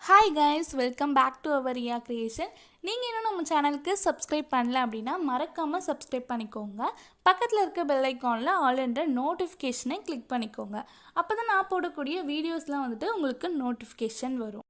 Hi guys, welcome back to our Riya Creation. நீங்க இன்னும் நம்ம சேனலுக்கு subscribe பண்ணல அப்படினா மறக்காம subscribe பண்ணிக்கோங்க. பக்கத்துல இருக்க bell iconல all என்ற notification-ஐ click பண்ணிக்கோங்க. அப்பதான் நான் போடக்கூடிய வீடியோஸ்லாம் உங்களுக்கு notification வரும்.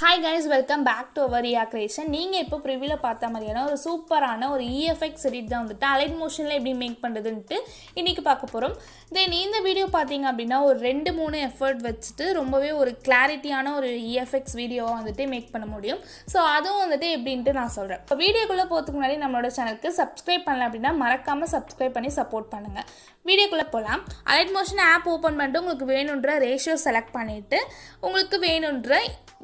Hi guys, welcome back to our Riya Creation. நீங்க இப்போ ப்ரிவியூல பார்த்த மாதிரியான ஒரு சூப்பரான ஒரு EFX எடிட் தான் alight motionல எப்படி மேக் பண்றதுன்னு இன்னைக்கு பார்க்க போறோம். தென் இந்த வீடியோ பாத்தீங்க அப்படினா ஒரு 2-3 எஃபர்ட் வச்சிட்டு ரொம்பவே ஒரு கிளாரிட்டியான ஒரு EFX வீடியோவா மேக் பண்ண முடியும். சோ அதுவும் எப்படின்னு நான் சொல்றேன். இப்போ வீடியோக்குள்ள போறதுக்கு முன்னாடி நம்மளோட சேனலுக்கு subscribe பண்ணல அப்படினா மறக்காம subscribe பண்ணி சப்போர்ட் பண்ணுங்க. வீடியோக்குள்ள போலாம். alight motion ஆப் ஓபன் பண்ணிட்டு உங்களுக்கு வேணும்ன்ற ரேஷியோ செலக்ட் பண்ணிட்டு உங்களுக்கு வேணும்ன்ற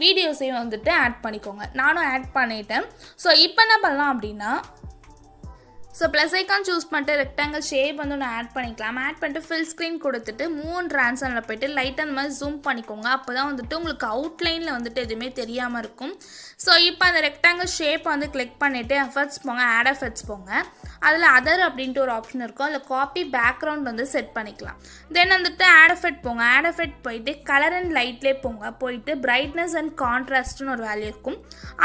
வீடியோஸையும் ஆட் பண்ணிக்கோங்க. நானும் ஆட் பண்ணிட்டேன். ஸோ இப்போ என்ன பண்ணலாம் அப்படின்னா ப்ளஸ் ஐக்கான் சூஸ் பண்ணிட்டு ரெக்டாங்கிள் ஷேப் நான் ஆட் பண்ணிக்கலாம். ஆட் பண்ணிட்டு ஃபில் ஸ்க்ரீன் கொடுத்துட்டு மூவ் ட்ரான்ஸ்ஃபார்மில் போய்ட்டு லைட்டாக அந்த மாதிரி ஜூம் பண்ணிக்கோங்க. அப்போ தான் உங்களுக்கு அவுட்லைனில் எதுவுமே தெரியாமல் இருக்கும். ஸோ இப்போ அந்த ரெக்டாங்கிள் ஷேப்பை கிளிக் பண்ணிவிட்டு எஃபர்ட்ஸ் போங்க, ஆட் எஃபர்ட்ஸ் போங்க. அதில் அதர் அப்படின்ட்டு ஒரு ஆப்ஷன் இருக்கும். அதில் காப்பி பேக்ரவுண்ட் செட் பண்ணிக்கலாம். தென் ஆட் எஃபெக்ட் போங்க. ஆட் எஃபெக்ட் போயிட்டு கலர் அண்ட் லைட்லேயே போங்க. போயிட்டு பிரைட்னஸ் அண்ட் கான்ட்ராஸ்ட்னு ஒரு வேல்யூ இருக்கும்.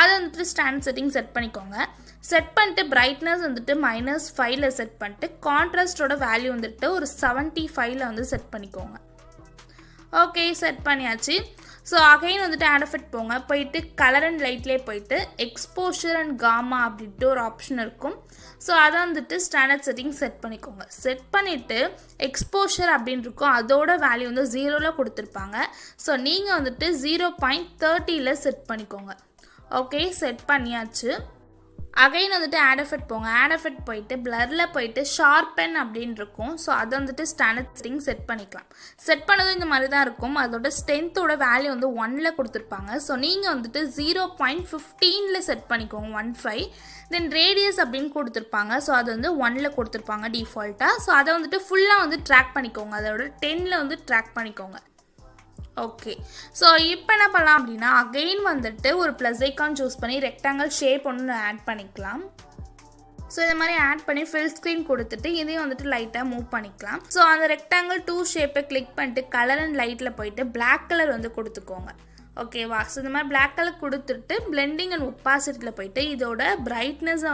அதை ஸ்டாண்ட் செட்டிங் செட் பண்ணிக்கோங்க. செட் பண்ணிட்டு பிரைட்னஸ் -5ல செட் பண்ணிட்டு கான்ட்ராஸ்டோட வேல்யூ ஒரு 75ல செட் பண்ணிக்கோங்க. ஓகே, செட் பண்ணியாச்சு. ஸோ அகைன் ஆட் எஃபெக்ட் போங்க. போயிட்டு கலர் அண்ட் லைட்லேயே போயிட்டு எக்ஸ்போஷர் அண்ட் காமா அப்படின்ட்டு ஒரு ஆப்ஷன் இருக்கும். ஸோ அதை ஸ்டாண்டர்ட் செட்டிங் செட் பண்ணிக்கோங்க. செட் பண்ணிவிட்டு எக்ஸ்போஷர் அப்படின்னு இருக்கும். அதோட வேல்யூ 0ல் கொடுத்துருப்பாங்க. ஸோ நீங்கள் 0.30ல் செட் பண்ணிக்கோங்க. ஓகே, செட் பண்ணியாச்சு. அகைன் ஆட் எஃபெக்ட் போங்க. ஆட் எஃபெக்ட் போயிட்டு பிளரில் போயிட்டு ஷார்பன் அப்படின்னு இருக்கும். ஸோ அதை ஸ்டாண்டர்ட் செட்டிங் செட் பண்ணிக்கலாம். செட் பண்ணதும் இந்த மாதிரி தான் இருக்கும். அதோட ஸ்ட்ரென்த்தோட வேல்யூ 1ல் கொடுத்துருப்பாங்க. ஸோ நீங்கள் 0.15ல் செட் பண்ணிக்கோங்க, 15. தென் ரேடியஸ் அப்படின்னு கொடுத்துருப்பாங்க. ஸோ அது 1ல் கொடுத்துருப்பாங்க டிஃபால்ட்டாக. ஸோ அதை ஃபுல்லாக ட்ராக் பண்ணிக்கோங்க. அதோட 10ல் ட்ராக் பண்ணிக்கோங்க. ஓகே, ஸோ இப்போ என்ன பண்ணலாம் அப்படின்னா அகெயின் ஒரு ப்ளஸ் ஐக்கான் சூஸ் பண்ணி ரெக்டாங்கிள் ஷேப் ஒன்று ஆட் பண்ணிக்கலாம். ஸோ இந்த மாதிரி ஆட் பண்ணி ஃபில் ஸ்க்ரீன் கொடுத்துட்டு இதையும் லைட்டாக மூவ் பண்ணிக்கலாம். ஸோ அந்த ரெக்டாங்கிள் 2 ஷேப்பை கிளிக் பண்ணிட்டு கலர் அண்ட் லைட்டில் போயிட்டு பிளாக் கலர் கொடுத்துக்கோங்க. ஓகேவா? ஸோ இந்த மாதிரி பிளாக் கலர் கொடுத்துட்டு பிளெண்டிங் அண்ட் ஒப்பாசிட்டியில் போயிட்டு இதோட பிரைட்னஸை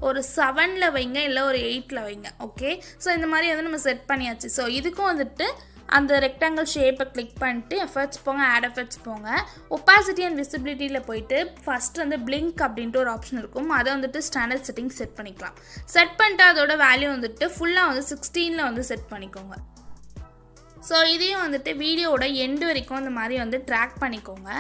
ஒரு 7ல் வைங்க, இல்லை ஒரு 8ல் வைங்க. ஓகே, ஸோ இந்த மாதிரி நம்ம செட் பண்ணியாச்சு. ஸோ இதுக்கும் அந்த ரெக்டாங்கிள் ஷேப்பை கிளிக் பண்ணிட்டு எஃபர்ட்ஸ் போங்க, ஆட் எஃபர்ட்ஸ் போங்க. ஒப்பாசிட்டி அண்ட் விசிபிலிட்டியில் போயிட்டு ஃபஸ்ட்டு பிளிங்க் அப்படின்ட்டு ஒரு ஆப்ஷன் இருக்கும். அதை ஸ்டாண்டர்ட் செட்டிங் செட் பண்ணிக்கலாம். செட் பண்ணிட்டு அதோட வேல்யூ ஃபுல்லாக 16ல் செட் பண்ணிக்கோங்க. ஸோ இதையும் வீடியோவோட எண்டு வரைக்கும் அந்த மாதிரி ட்ராக் பண்ணிக்கோங்க.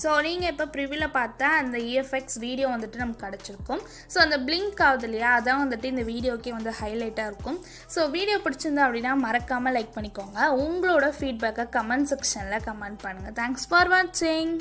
ஸோ நீங்கள் இப்போ ப்ரிவியூவில் பார்த்தா அந்த EFX வீடியோ நமக்கு கிடச்சிருக்கும். ஸோ அந்த பிளிங்க் ஆகுது இல்லையா, அதான் இந்த வீடியோக்கே ஹைலைட்டாக இருக்கும். ஸோ வீடியோ பிடிச்சிருந்தா அப்படின்னா மறக்காமல் லைக் பண்ணிக்கோங்க. உங்களோட ஃபீட்பேக்கை கமெண்ட் செக்ஷனில் கமெண்ட் பண்ணுங்கள். தேங்க்ஸ் ஃபார் வாட்சிங்.